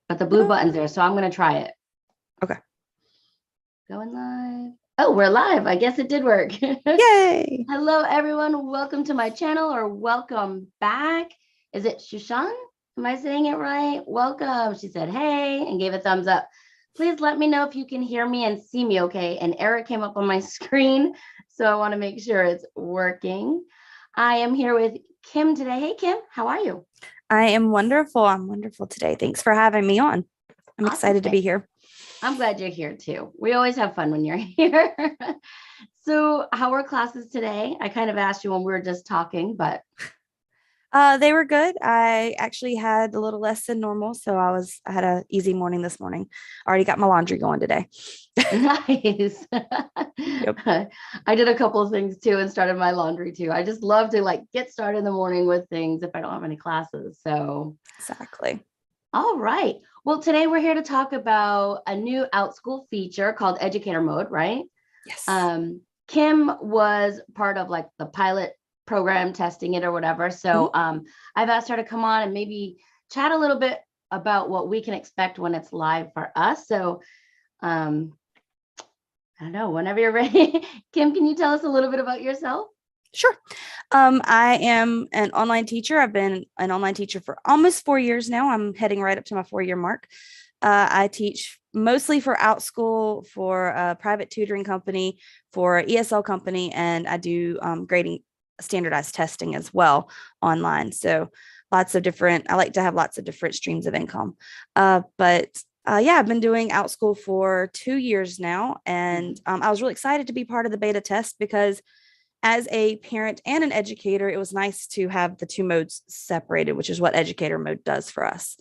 but the blue button's there. So I'm going to try it. Okay. Going live. Oh, we're live. I guess it did work. Yay. Hello, everyone. Welcome to my channel, or welcome back. Is it Shushan? Am I saying it right? Welcome. She said, hey, and gave a thumbs up. Please let me know if you can hear me and see me okay. And error came up on my screen, so I want to make sure it's working. I am here with Kim today. Hey, Kim, how are you? I am wonderful. I'm wonderful today. Thanks for having me on. I'm Awesome. excited to be here. I'm glad you're here too. We always have fun when you're here. So how were classes today? I kind of asked you when we were just talking, but They were good. I actually had a little less than normal, so I had an easy morning this morning. Already got my laundry going today. nice. Yep. I did a couple of things too and started my laundry too. I just love to get started in the morning with things if I don't have any classes. So Exactly. all right. Well, today we're here to talk about a new Outschool feature called Educator Mode, right? Yes. Kim was part of the pilot program testing it or whatever. So I've asked her to come on and maybe chat a little bit about what we can expect when it's live for us. So I don't know, whenever you're ready. Kim, can you tell us a little bit about yourself? Sure. I am an online teacher. I've been an online teacher for almost 4 years now. I'm heading right up to my 4-year mark. I teach mostly for Outschool, for a private tutoring company, for an ESL company, and I do grading, standardized testing as well online. So I like to have lots of different streams of income. But I've been doing Outschool for 2 years now. And I was really excited to be part of the beta test because as a parent and an educator, it was nice to have the two modes separated, which is what Educator Mode does for us.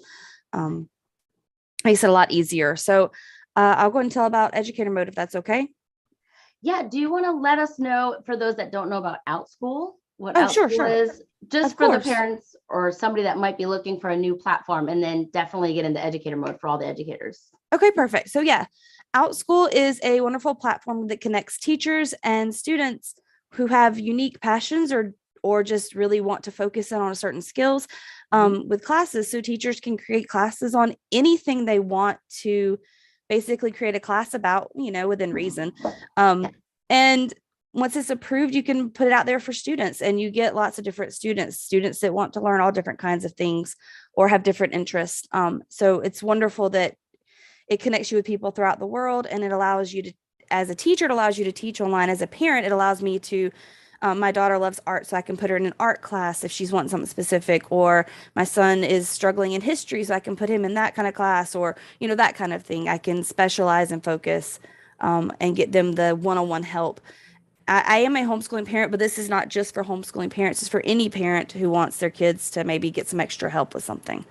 Makes it a lot easier. So I'll go and tell about Educator Mode if that's okay. Yeah. Do you want to let us know, for those that don't know about Outschool, what Sure. is, just Of for the course. parents or somebody that might be looking for a new platform, and then definitely get into Educator Mode for all the educators. Okay, perfect. So Outschool is a wonderful platform that connects teachers and students who have unique passions or just really want to focus in on certain skills with classes. So teachers can create classes on anything they want to basically create a class about, within reason. And once it's approved, you can put it out there for students, and you get lots of different students that want to learn all different kinds of things or have different interests. So it's wonderful that it connects you with people throughout the world, and it allows you to, as a teacher, it allows you to teach online. As a parent, it allows me to, my daughter loves art, so I can put her in an art class if she's wanting something specific, or my son is struggling in history, so I can put him in that kind of class, or, that kind of thing. I can specialize and focus and get them the one-on-one help. I am a homeschooling parent, but this is not just for homeschooling parents. It's for any parent who wants their kids to maybe get some extra help with something.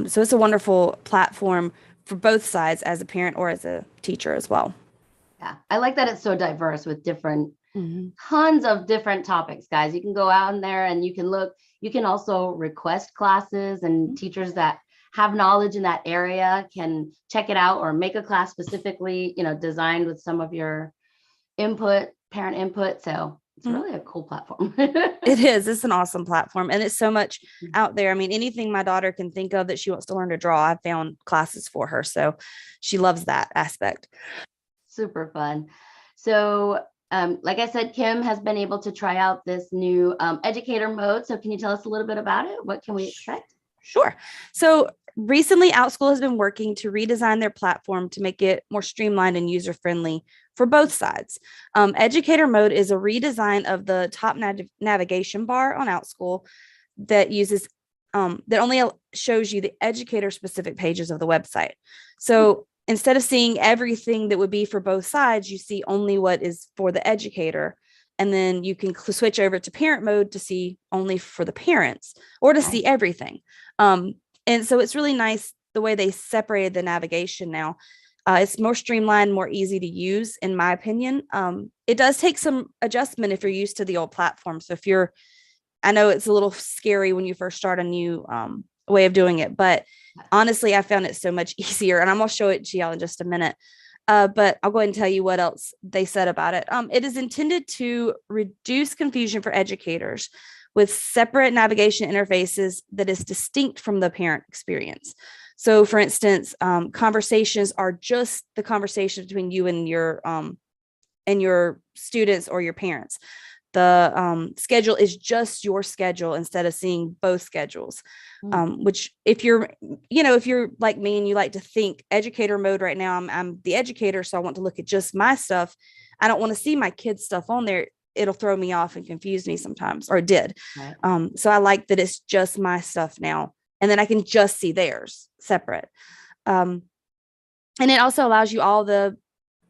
So it's a wonderful platform for both sides, as a parent or as a teacher as well. Yeah, I like that it's so diverse with different, tons of different topics, guys. You can go out in there and you can look. You can also request classes, and teachers that have knowledge in that area can check it out or make a class specifically, designed with some of your input, parent input. So it's really a cool platform. It is. It's an awesome platform. And it's so much out there. I mean, anything my daughter can think of that she wants to learn to draw, I've found classes for her. So she loves that aspect. Super fun. So like I said, Kim has been able to try out this new Educator Mode. So can you tell us a little bit about it? What can we expect? Sure. So recently, Outschool has been working to redesign their platform to make it more streamlined and user-friendly for both sides. Educator Mode is a redesign of the top navigation bar on Outschool that uses that only shows you the educator-specific pages of the website. So instead of seeing everything that would be for both sides, you see only what is for the educator. And then you can switch over to parent mode to see only for the parents, or to see everything. And so it's really nice the way they separated the navigation now. It's more streamlined, more easy to use, in my opinion. It does take some adjustment if you're used to the old platform. So I know it's a little scary when you first start a new way of doing it, but honestly, I found it so much easier, and I'm going to show it to y'all in just a minute. But I'll go ahead and tell you what else they said about it. It is intended to reduce confusion for educators with separate navigation interfaces that is distinct from the parent experience. So for instance, conversations are just the conversation between you and your students or your parents. The schedule is just your schedule instead of seeing both schedules. Which if you're like me and you like to think educator mode right now, I'm the educator, so I want to look at just my stuff. I don't want to see my kids' stuff on there. It'll throw me off and confuse me sometimes, or it did. Right. So I like that it's just my stuff now, and then I can just see theirs separate. And it also allows you all the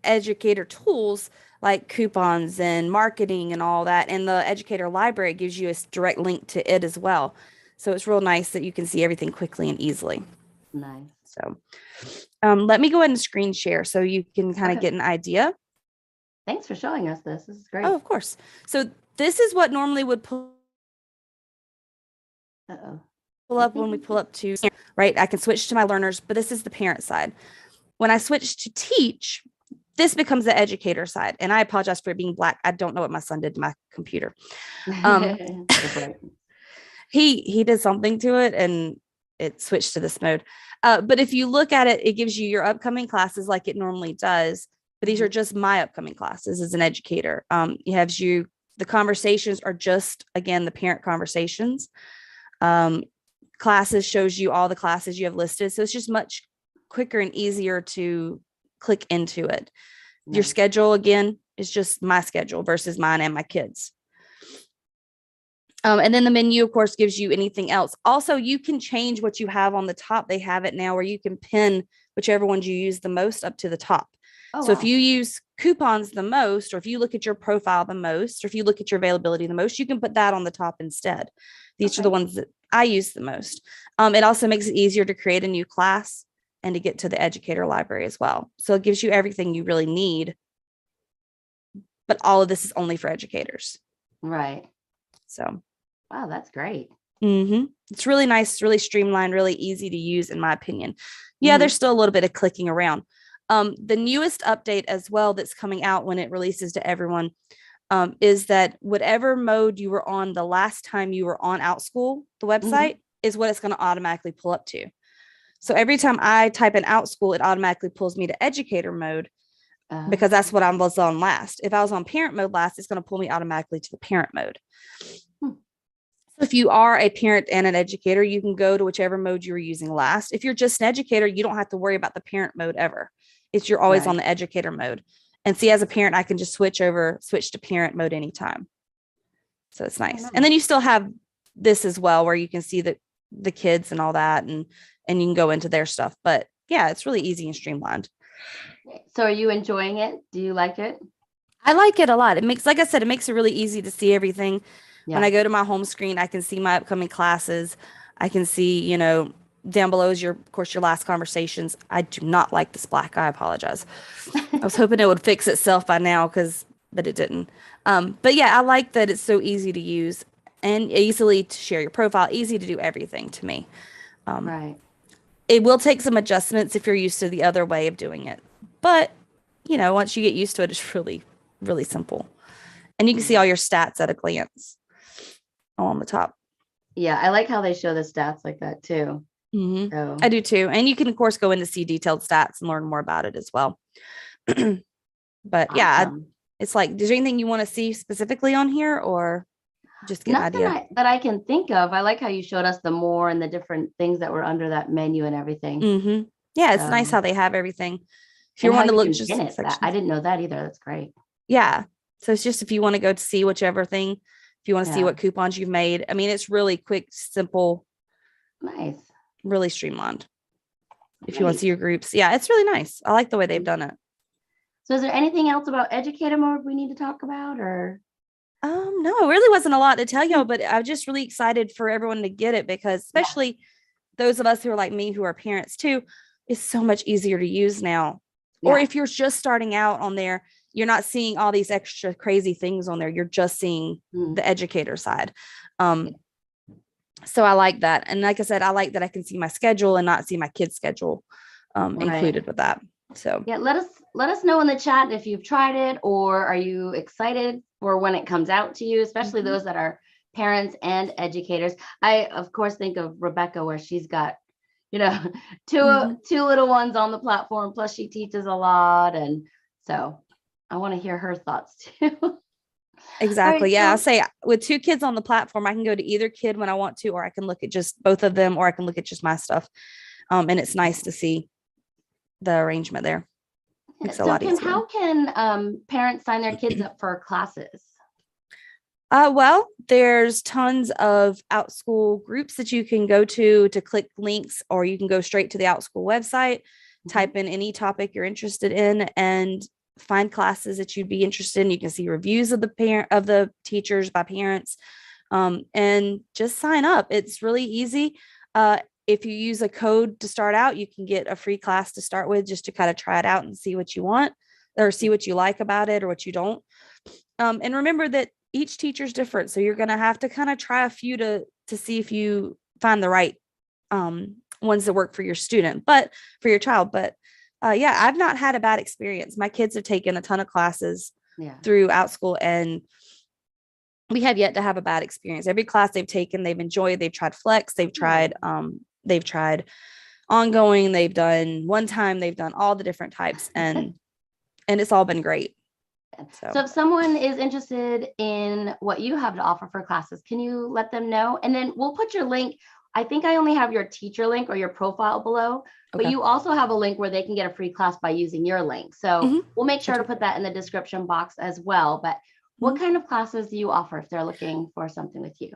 educator tools like coupons and marketing and all that. And the educator library gives you a direct link to it as well. So it's real nice that you can see everything quickly and easily. Nice. So let me go ahead and screen share so you can kind of get an idea. Thanks for showing us this. This is great. Oh, of course. So this is what normally would pull up when we pull up to, right? I can switch to my learners, but this is the parent side. When I switch to teach, this becomes the educator side. And I apologize for it being black. I don't know what my son did to my computer. He did something to it and it switched to this mode. But if you look at it, it gives you your upcoming classes like it normally does. But these are just my upcoming classes as an educator. It has the conversations are just, again, the parent conversations. Classes shows you all the classes you have listed. So it's just much quicker and easier to click into it. Your schedule, again, is just my schedule versus mine and my kids. And then the menu, of course, gives you anything else. Also, you can change what you have on the top. They have it now where you can pin whichever ones you use the most up to the top. So if you use coupons the most, or if you look at your profile the most, or if you look at your availability the most, you can put that on the top instead. These are the ones that I use the most. It also makes it easier to create a new class and to get to the educator library as well. So it gives you everything you really need. But all of this is only for educators. Right. So. Wow, that's great. It's really nice, really streamlined, really easy to use, in my opinion. Yeah, there's still a little bit of clicking around. The newest update as well that's coming out when it releases to everyone is that whatever mode you were on the last time you were on Outschool, the website, is what it's going to automatically pull up to. So every time I type in Outschool, it automatically pulls me to educator mode because that's what I was on last. If I was on parent mode last, it's going to pull me automatically to the parent mode. So if you are a parent and an educator, you can go to whichever mode you were using last. If you're just an educator, you don't have to worry about the parent mode ever. You're always on the educator mode. And see, as a parent, I can just switch to parent mode anytime. So it's nice. And then you still have this as well, where you can see the kids and all that, and you can go into their stuff. But yeah, it's really easy and streamlined. So are you enjoying it? Do you like it? I like it a lot. It makes it really easy to see everything. When I go to my home screen, I can see my upcoming classes. I can see, down below is your last conversations. I do not like this black. I apologize. I was hoping it would fix itself by now, but it didn't. But yeah, I like that it's so easy to use and easily to share your profile, easy to do everything to me. It will take some adjustments if you're used to the other way of doing it. But, once you get used to it, it's really, really simple. And you can see all your stats at a glance on the top. Yeah, I like how they show the stats like that too. So. I do too. And you can, of course, go in to see detailed stats and learn more about it as well. But yeah, it's like, is there anything you want to see specifically on here, or just get Nothing an idea? that I can think of. I like how you showed us the more and the different things that were under that menu and everything. Yeah, it's nice how they have everything. If you want to look just I didn't know that either. That's great. Yeah. So it's just if you want to go to see whichever thing, if you want to see what coupons you've made. I mean, it's really quick, simple, nice, really streamlined. If you want to see your groups. Yeah, it's really nice. I like the way they've done it. So is there anything else about educator mode we need to talk about, or? No, it really wasn't a lot to tell you, but I'm just really excited for everyone to get it, because especially those of us who are like me, who are parents too, it's so much easier to use now. Or if you're just starting out on there, you're not seeing all these extra crazy things on there. You're just seeing the educator side. So I like that. And like I said, I like that I can see my schedule and not see my kids' schedule included with that. So yeah, let us know in the chat if you've tried it, or are you excited for when it comes out to you, especially those that are parents and educators. I of course think of Rebecca, where she's got you know, two little ones on the platform, plus she teaches a lot. And so I want to hear her thoughts too. Exactly. Right, Yeah. I'll so say with 2 kids on the platform, I can go to either kid when I want to, or I can look at just both of them, or I can look at just my stuff. And it's nice to see the arrangement there. Makes it a so lot Kim, easier. how can parents sign their kids up for classes? Well, there's tons of Outschool groups that you can go to click links, or you can go straight to the Outschool website, type in any topic you're interested in, and find classes that you'd be interested in. You can see reviews of the teachers by parents, and just sign up. It's really easy. If you use a code to start out, you can get a free class to start with, just to kind of try it out and see what you want, or see what you like about it or what you don't. And remember that each teacher is different. So you're going to have to kind of try a few to see if you find the right ones that work for your student, but for your child. But yeah, I've not had a bad experience. My kids have taken a ton of classes through Outschool, and we have yet to have a bad experience. Every class they've taken, they've enjoyed. They've tried Flex. They've tried ongoing. They've done one time. They've done all the different types, and it's all been great. So if someone is interested in what you have to offer for classes, can you let them know? And then we'll put your link. I think I only have your teacher link or your profile below, but you also have a link where they can get a free class by using your link. So we'll make sure to put that in the description box as well. But what kind of classes do you offer if they're looking for something with you?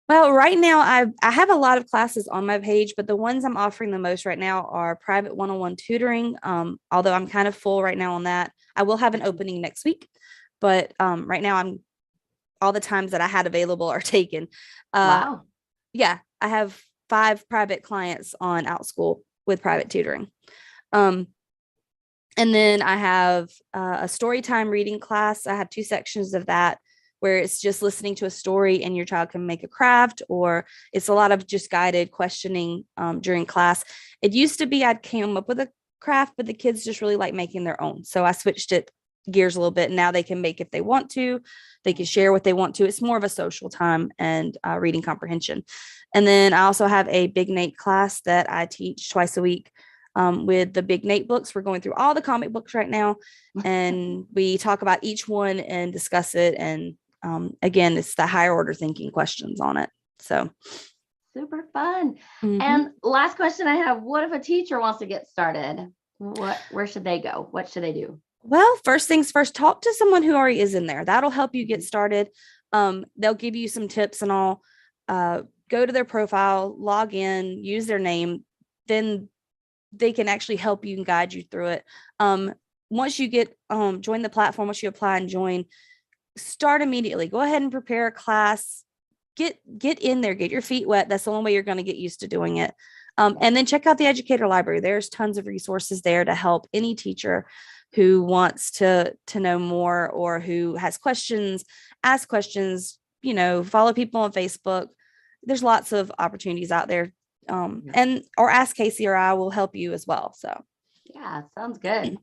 Well, right now I have a lot of classes on my page, but the ones I'm offering the most right now are private one-on-one tutoring. Although I'm kind of full right now on that. I will have an opening next week, but right now all the times that I had available are taken. Wow. Yeah, I have 5 private clients on Outschool with private tutoring. And then I have a story time reading class. I have 2 sections of that, where it's just listening to a story and your child can make a craft, or it's a lot of just guided questioning during class. It used to be I'd came up with a craft, but the kids just really like making their own. So I switched it gears a little bit. Now they can make if they want to, they can share what they want to. It's more of a social time and reading comprehension. And then I also have a Big Nate class that I teach twice a week with the Big Nate books. We're going through all the comic books right now, and we talk about each one and discuss it. And again, it's the higher order thinking questions on it. So super fun. And last question I have, what if a teacher wants to get started? Where should they go? What should they do? Well, first things first, talk to someone who already is in there. That'll help you get started. They'll give you some tips and all. Go to their profile, log in, use their name. Then they can actually help you and guide you through it. Once you get join the platform, once you apply and join, start immediately. Go ahead and prepare a class. Get in there, get your feet wet. That's the only way you're going to get used to doing it. And then check out the Educator Library. There's tons of resources there to help any teacher who wants to know more, or who has questions, ask questions, follow people on Facebook. There's lots of opportunities out there. Or ask Kasie or I will help you as well. So yeah, sounds good.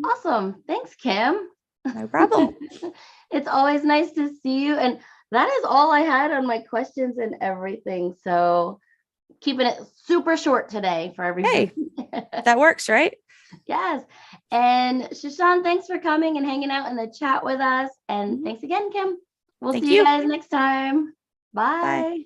Awesome. Thanks, Kim. No problem. It's always nice to see you. And that is all I had on my questions and everything. So keeping it super short today for everybody. Hey, that works, right? Yes. And Shashan, thanks for coming and hanging out in the chat with us. And thanks again, Kim. We'll see you guys next time. Bye. Bye.